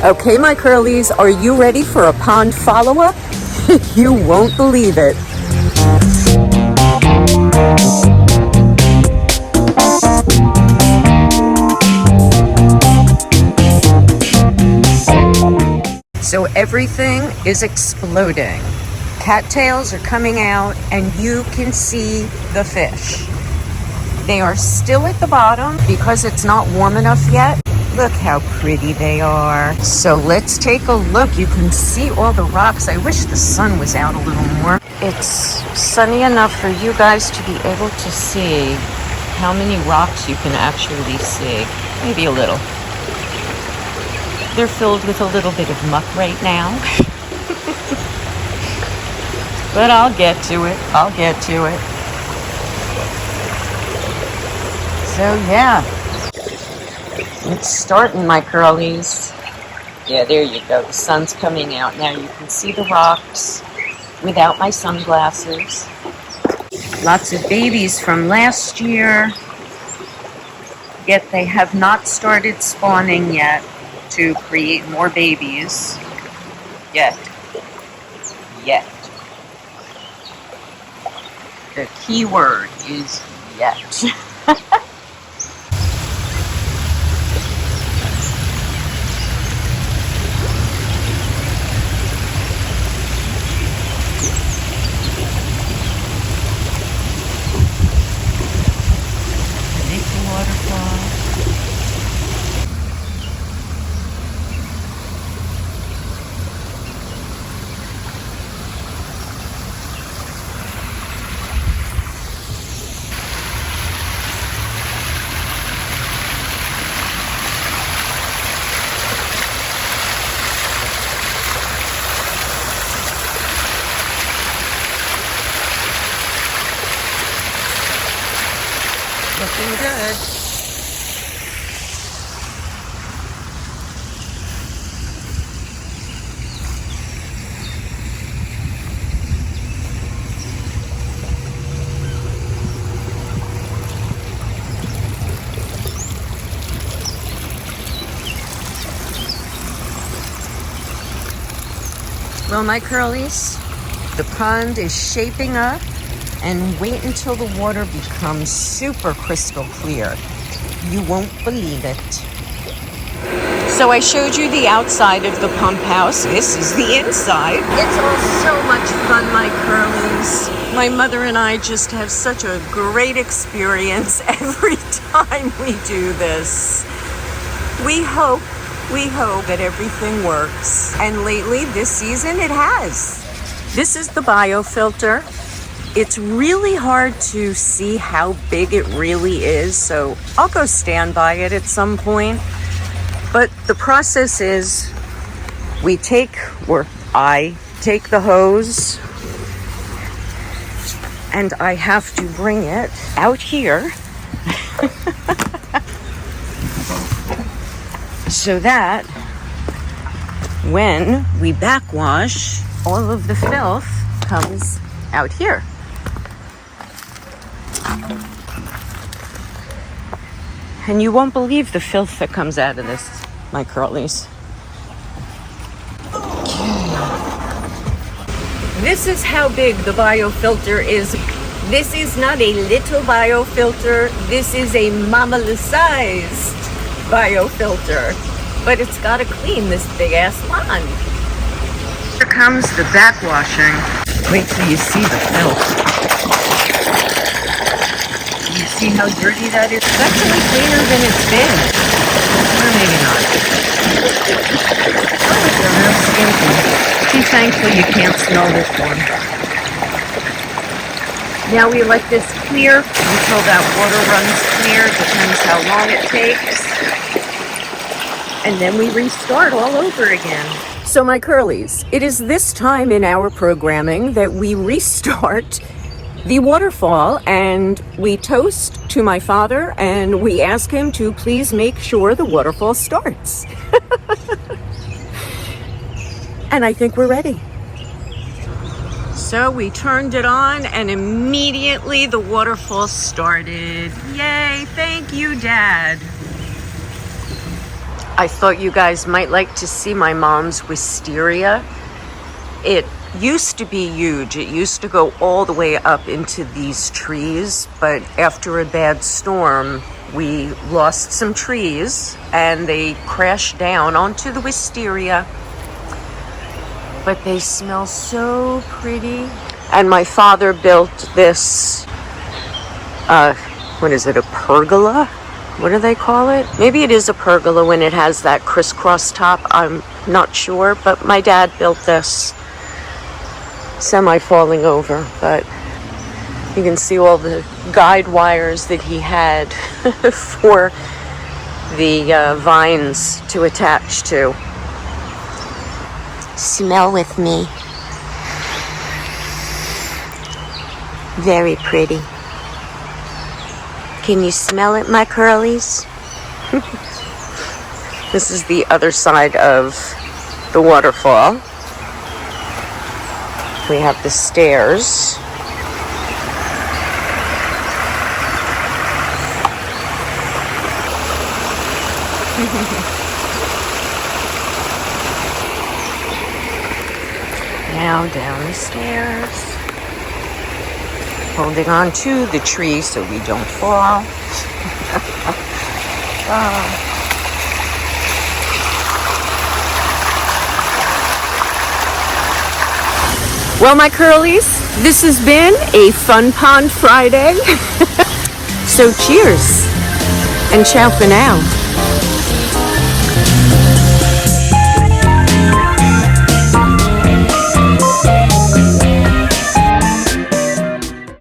Okay, my curlies, are you ready for a pond follow-up? You won't believe it. So everything is exploding. Cattails are coming out and you can see the fish. They are still at the bottom because it's not warm enough yet. Look how pretty they are. So let's take a look. You can see all the rocks. I wish the sun was out a little more. It's sunny enough for you guys to be able to see how many rocks you can actually see. Maybe a little. They're filled with a little bit of muck right now. But I'll get to it. I'll get to it. So yeah. It's starting, my curlies. Yeah, there you go. The sun's coming out. Now you can see the rocks without my sunglasses. Lots of babies from last year. Yet they have not started spawning yet to create more babies. Yet. The key word is yet. Waterfall. Looking good. Well, my curlies, the pond is shaping up, and wait until the water becomes super crystal clear. You won't believe it. So I showed you the outside of the pump house. This is the inside. It's all so much fun, my curlies. My mother and I just have such a great experience every time we do this. We hope that everything works. And lately, this season, it has. This is the biofilter. It's really hard to see how big it really is, so I'll go stand by it at some point. But the process is I take the hose and I have to bring it out here so that when we backwash, all of the filth comes out here. And you won't believe the filth that comes out of this, my curlies. Okay. This is how big the biofilter is. This is not a little biofilter. This is a mammal-sized biofilter. But it's got to clean this big-ass pond. Here comes the backwashing. Wait till you see the filth. You see how dirty that is? It's actually cleaner than it's been. Or maybe not. Oh, they're real stinky. Be thankful you can't smell this one. Now we let this clear until that water runs clear. Depends how long it takes. And then we restart all over again. So my curlies, it is this time in our programming that we restart the waterfall, and we toast to my father and we ask him to please make sure the waterfall starts. And I think we're ready. So we turned it on and immediately the waterfall started. Yay, thank you, Dad. I thought you guys might like to see my mom's wisteria. It used to be huge. It used to go all the way up into these trees, but after a bad storm, we lost some trees and they crashed down onto the wisteria. But they smell so pretty. And my father built this, what is it, a pergola? What do they call it? Maybe it is a pergola when it has that crisscross top. I'm not sure, but my dad built this, semi-falling over, but you can see all the guide wires that he had for the vines to attach to. Smell with me. Very pretty. Can you smell it, my curlies? This is the other side of the waterfall. We have the stairs. Now down the stairs. Holding on to the tree so we don't fall. Well, my curlies, this has been a Fun Pond Friday. So cheers and ciao for now.